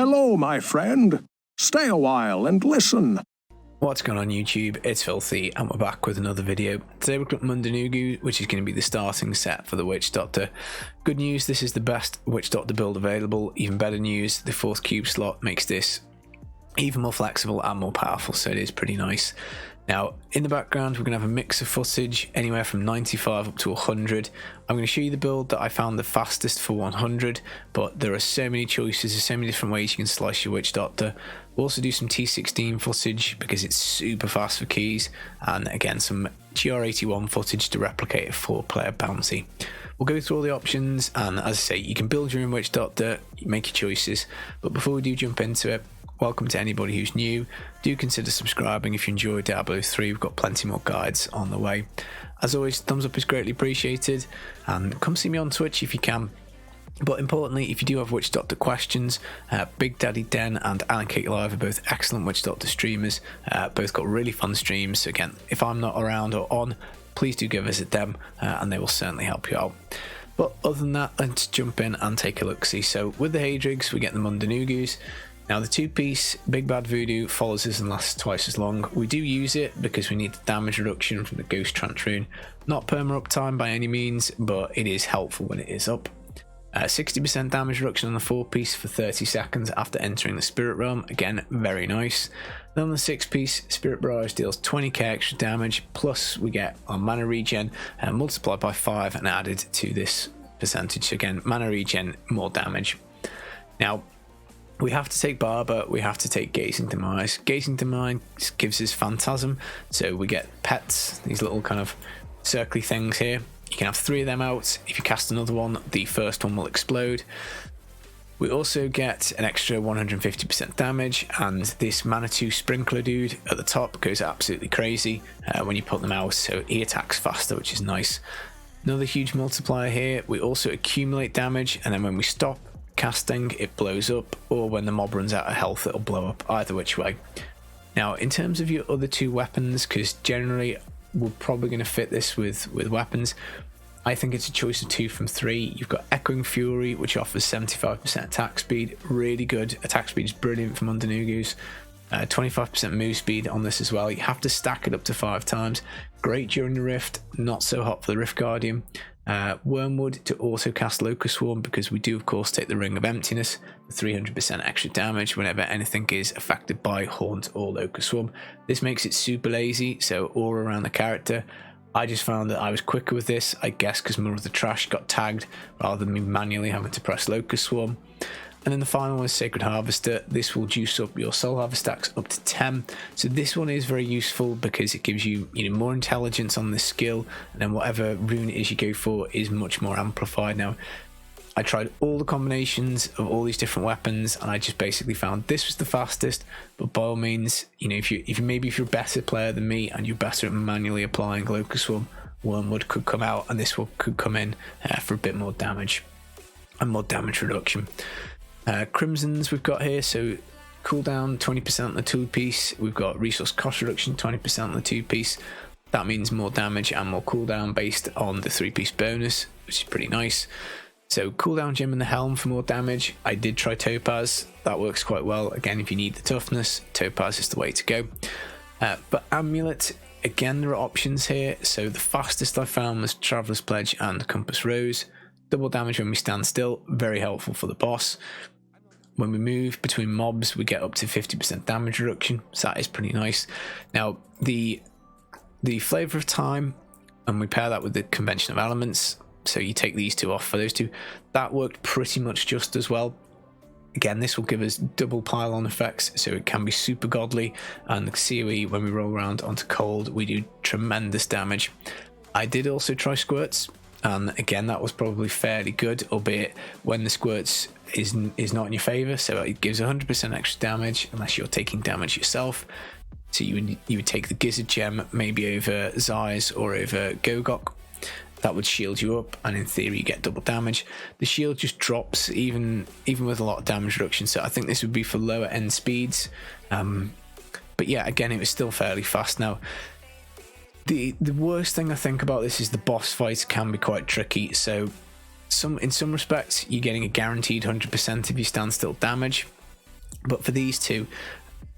Hello, my friend. Stay a while and listen. What's going on YouTube? It's Filthy and we're back with another video. Today we're looking at Mununugu, which is going to be the starting set for the Witch Doctor. Good news, this is the best Witch Doctor build available. Even better news, the 4th cube slot makes this even more flexible and more powerful, so it is pretty nice. Now, in the background, we're going to have a mix of footage, anywhere from 95 up to 100. I'm going to show you the build that I found the fastest for 100, but there are so many choices, there's so many different ways you can slice your Witch Doctor. We'll also do some T16 footage because it's super fast for keys, and again, some GR81 footage to replicate a 4-player bounty. We'll go through all the options, and as I say, you can build your own Witch Doctor, you make your choices, but before we do jump into it, welcome to anybody who's new. Do consider subscribing if you enjoy Diablo 3. We've got plenty more guides on the way. As always, thumbs up is greatly appreciated, and come see me on Twitch if you can. But importantly, if you do have Witch Doctor questions, Big Daddy Den and Alan Cake Live are both excellent Witch Doctor streamers. Both got really fun streams. So again, if I'm not around or on, please do go visit them, and they will certainly help you out. But other than that, let's jump in and take a look-see. So with the Hadrigs, we get the Mununugus. Now the 2-piece Big Bad Voodoo follows us and lasts twice as long. We do use it because we need the damage reduction from the Ghost Trance rune. Not perma uptime by any means, but it is helpful when it is up. 60% damage reduction on the 4-piece for 30 seconds after entering the Spirit Realm. Again, very nice. Then on the 6-piece, Spirit Barrage deals 20k extra damage, plus we get our mana regen multiplied by 5 and added to this percentage. So again, mana regen, more damage. Now, we have to take Barber, we have to take Gazing Demise. Gazing Demise gives us Phantasm, so we get pets, these little kind of circly things here. You can have 3 of them out. If you cast another one, the first one will explode. We also get an extra 150% damage, and this Manitou Sprinkler dude at the top goes absolutely crazy when you put them out, so he attacks faster, which is nice. Another huge multiplier here. We also accumulate damage, and then when we stop casting, it blows up, or when the mob runs out of health, it'll blow up, either which way. Now, in terms of your other 2 weapons, because generally we're probably going to fit this with weapons, I think it's a choice of 2 from 3. You've got Echoing Fury, which offers 75% attack speed, really good. Attack speed is brilliant from Mununugus. 25% move speed on this as well. You have to stack it up to 5 times. Great during the Rift, not so hot for the Rift Guardian. Wormwood to auto cast Locust Swarm, because we do of course take the Ring of Emptiness for 300% extra damage whenever anything is affected by Haunt or Locust Swarm. This makes it super lazy, so all around the character. I just found that I was quicker with this, I guess because more of the trash got tagged rather than me manually having to press Locust Swarm. And then the final one is Sacred Harvester. This will juice up your Soul Harvest stacks up to 10. So this one is very useful because it gives you, more intelligence on this skill, and then whatever rune it is you go for is much more amplified. Now, I tried all the combinations of all these different weapons, and I just basically found this was the fastest. But by all means, if you're a better player than me and you're better at manually applying Locust Swarm, Wormwood could come out, and this could come in for a bit more damage and more damage reduction. Crimsons we've got here, so cooldown 20% on the 2-piece. We've got resource cost reduction 20% on the 2-piece. That means more damage and more cooldown based on the 3-piece bonus, which is pretty nice. So cooldown gem in the helm for more damage. I did try Topaz, that works quite well. Again, if you need the toughness, Topaz is the way to go. But Amulet, again, there are options here. So the fastest I found was Traveler's Pledge and Compass Rose. Double damage when we stand still, very helpful for the boss. When we move between mobs, we get up to 50% damage reduction, so that is pretty nice. Now, the Flavor of Time, and we pair that with the Convention of Elements, so you take these 2 off for those 2, that worked pretty much just as well. Again, this will give us double pile-on effects, so it can be super godly, and the COE, when we roll around onto cold, we do tremendous damage. I did also try Squirts, and again, that was probably fairly good, albeit when the Squirts is not in your favour, so it gives 100% extra damage unless you're taking damage yourself. So you would take the Gizzard Gem maybe over Zeiss or over Gogok. That would shield you up, and in theory you get double damage. The shield just drops even with a lot of damage reduction, so I think this would be for lower end speeds. But yeah, again, it was still fairly fast. Now, the worst thing I think about this is the boss fights can be quite tricky. So in some respects, you're getting a guaranteed 100% if you stand still damage. But for these two,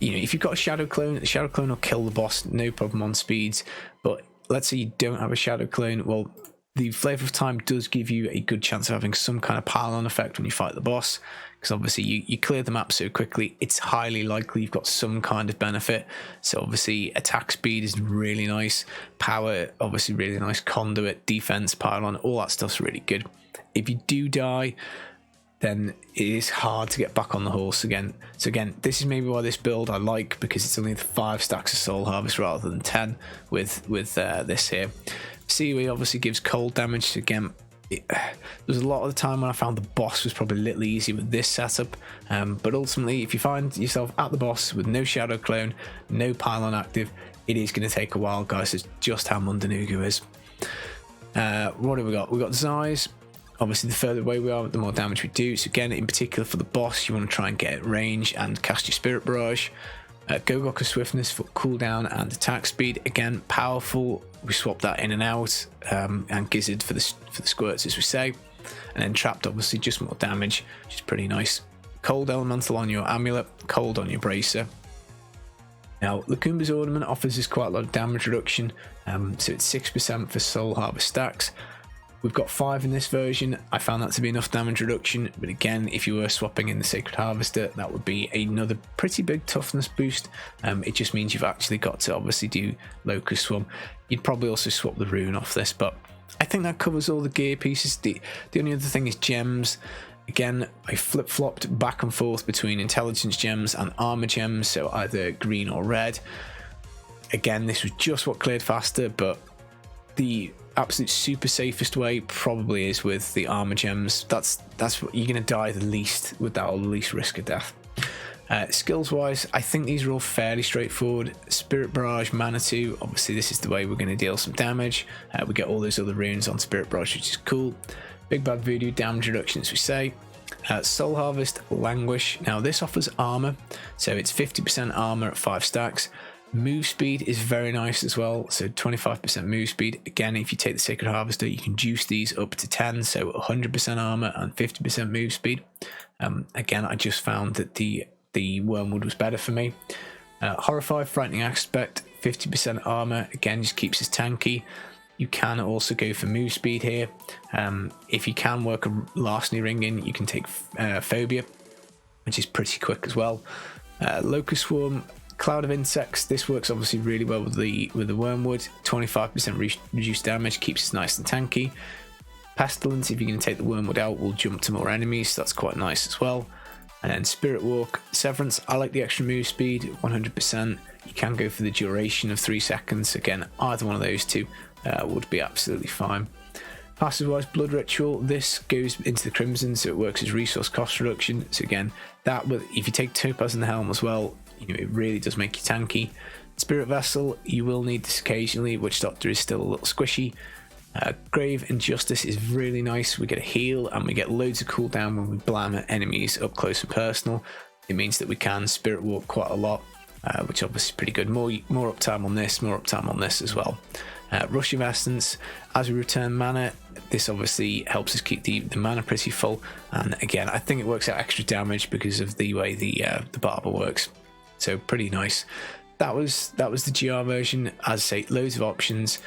if you've got a shadow clone, the shadow clone will kill the boss, no problem on speeds. But let's say you don't have a shadow clone, well, the Flavor of Time does give you a good chance of having some kind of pile-on effect when you fight the boss, because obviously you clear the map so quickly, it's highly likely you've got some kind of benefit. So obviously attack speed is really nice, power obviously really nice, conduit, defense, pile-on, all that stuff's really good. If you do die, then it is hard to get back on the horse again. So again, this is maybe why this build I like, because it's only 5 stacks of Soul Harvest rather than 10 with this here. COE obviously gives cold damage. Again, there's a lot of the time when I found the boss was probably a little easier with this setup, but ultimately if you find yourself at the boss with no shadow clone, no pylon active, it is going to take a while, guys. It's just how Mununugu is. What have we got? We've got Zeiss. Obviously the further away we are, the more damage we do. So again, in particular for the boss, you want to try and get range and cast your Spirit Barrage. Gogoka Swiftness for cooldown and attack speed. Again, powerful. We swap that in and out, and Gizzard for the squirts, as we say. And then Trapped, obviously, just more damage, which is pretty nice. Cold Elemental on your Amulet, Cold on your Bracer. Now, Lakumba's Ornament offers us quite a lot of damage reduction, so it's 6% for Soul Harvest stacks. We've got 5 in this version. I found that to be enough damage reduction, but again, if you were swapping in the Sacred Harvester, that would be another pretty big toughness boost. It just means you've actually got to obviously do Locust Swarm. You'd probably also swap the rune off this, but I think that covers all the gear pieces. The only other thing is gems. Again, I flip-flopped back and forth between intelligence gems and armor gems, so either green or red. Again, this was just what cleared faster, but the absolute super safest way probably is with the armor gems. That's what you're going to die the least with, that, or the least risk of death. Skills wise, I think these are all fairly straightforward. Spirit Barrage, Manitou, obviously this is the way we're going to deal some damage. We get all those other runes on Spirit Barrage, which is cool. Big Bad Voodoo, damage reduction, as we say. Soul Harvest, Languish. Now this offers armor, so it's 50% armor at 5 stacks. Move speed is very nice as well, so 25% move speed. Again, if you take the Sacred Harvester, you can juice these up to 10, so 100% armor and 50% move speed. Again, I just found that the Wormwood was better for me. Horrify, Frightening Aspect, 50% armor. Again, just keeps us tanky. You can also go for move speed here. If you can work a Larceny Ring in, you can take Phobia, which is pretty quick as well. Locust Swarm, Cloud of Insects. This works obviously really well with the Wormwood. 25% reduced damage, keeps us nice and tanky. Pestilence, if you're going to take the Wormwood out, will jump to more enemies, so that's quite nice as well. And then Spirit Walk, Severance. I like the extra move speed, 100%. You can go for the duration of 3 seconds. Again, either one of those two would be absolutely fine. Passive wise, Blood Ritual. This goes into the Crimson, so it works as resource cost reduction. So again, that if you take Topaz in the Helm as well, it really does make you tanky. Spirit Vessel, you will need this occasionally. Witch Doctor is still a little squishy. Grave Injustice is really nice. We get a heal and we get loads of cooldown when we blam at enemies up close and personal. It means that we can Spirit Walk quite a lot, which obviously is pretty good. More uptime on this, more uptime on this as well. Rush of Essence, as we return mana, this obviously helps us keep the mana pretty full. And again, I think it works out extra damage because of the way the Barber works. So pretty nice. That was the GR version. As I say, loads of options.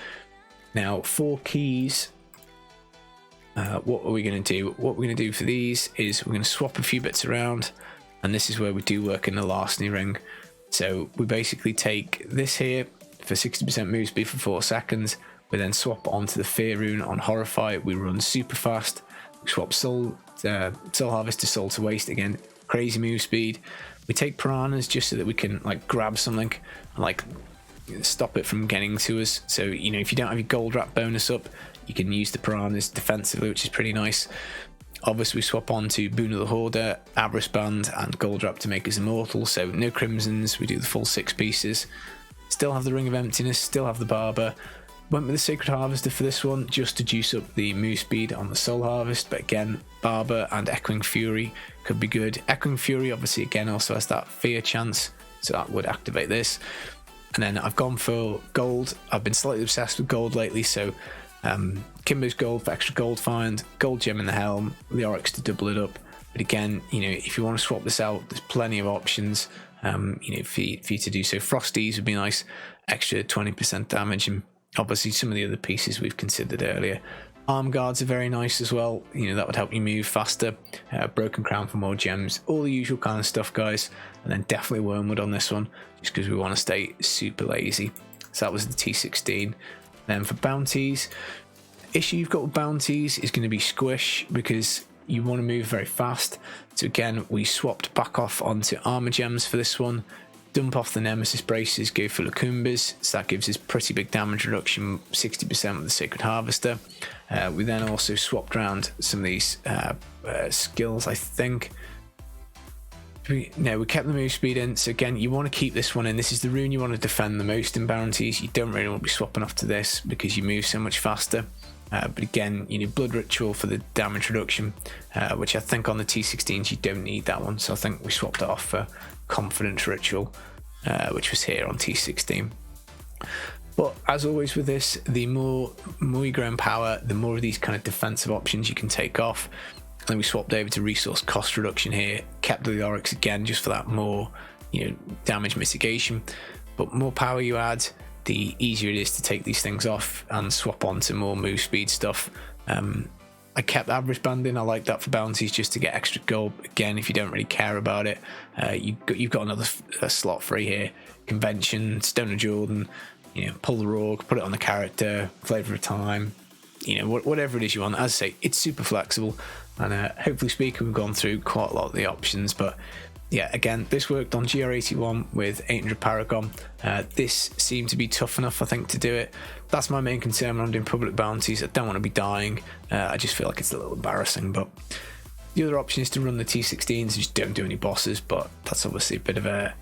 Now 4 keys. What are we going to do? What we're going to do for these is we're going to swap a few bits around, and this is where we do work in the Larceny Ring. So we basically take this here for 60% move speed for 4 seconds. We then swap onto the Fear Rune on Horrify. We run super fast. We swap Soul Harvest to Soul to Waste again. Crazy move speed. We take Piranhas just so that we can grab something and stop it from getting to us. So if you don't have your Gold Wrap bonus up, you can use the Piranhas defensively, which is pretty nice. Obviously we swap on to Boon of the Hoarder, Avarice Band and Gold Wrap to make us immortal, so no Crimsons. We do the full 6 pieces. Still have the Ring of Emptiness, still have the Barber. Went with the Sacred Harvester for this one just to juice up the move speed on the Soul Harvest, but again, Barber and Echoing Fury could be good. Echoing Fury obviously again also has that fear chance, so that would activate this. And then I've gone for gold. I've been slightly obsessed with gold lately, so Kimbo's Gold for extra gold find, Gold Gem in the Helm, the Oryx to double it up, But again, you know, if you want to swap this out, there's plenty of options, you know, for you to do so. Frosties would be nice, extra 20% damage, and obviously some of the other pieces we've considered earlier. Arm guards are very nice as well, you know, that would help you move faster. Broken crown for more gems, all the usual kind of stuff, guys. And then definitely wormwood on this one, just because we want to stay super lazy. So that was the T16. Then for bounties, issue you've got with bounties is going to be squish, because you want to move very fast. So again, we swapped back off onto armor gems for this one. Dump off the Nemesis braces, go for Lacumbas, so that gives us pretty big damage reduction, 60% with the Sacred Harvester. We then also swapped around some of these skills, I think. We kept the move speed in, so again, you want to keep this one in. This is the rune you want to defend the most in bounties. You don't really want to be swapping off to this because you move so much faster. But again, you need Blood Ritual for the damage reduction, which I think on the T16s you don't need that one, so I think we swapped it off for Confidence Ritual, which was here on T16. But as always with this, the more you grow in power, the more of these kind of defensive options you can take off. And then we swapped over to resource cost reduction here, kept the Oryx again just for that more, you know, damage mitigation. But more power you add, the easier it is to take these things off and swap on to more move speed stuff. I kept average banding. I like that for bounties just to get extra gold. Again, if you don't really care about it, you've got another slot free here. Convention, Stone of Jordan, you know, pull the rogue, put it on the character, flavor of time, you know, whatever it is you want. As I say, it's super flexible, and hopefully speaking, we've gone through quite a lot of the options. But yeah, again, this worked on GR81 with 800 Paragon. This seemed to be tough enough, I think, to do it. That's my main concern when I'm doing public bounties. I don't want to be dying. I just feel like it's a little embarrassing. But the other option is to run the T16s and just don't do any bosses. But that's obviously a bit of a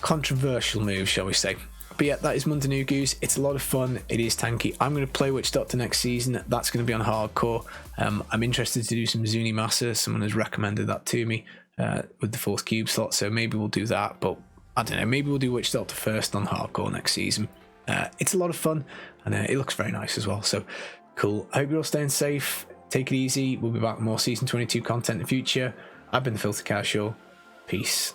controversial move, shall we say. But yeah, that is Mununugu's. It's a lot of fun. It is tanky. I'm going to play Witch Doctor next season. That's going to be on hardcore. I'm interested to do some Zuni Massa. Someone has recommended that to me with the 4th cube slot. So maybe we'll do that. But I don't know. Maybe we'll do Witch Doctor first on hardcore next season. It's a lot of fun, and it looks very nice as well. So cool. I hope you're all staying safe. Take it easy. We'll be back with more Season 22 content in the future. I've been the Filthy Casual. Peace.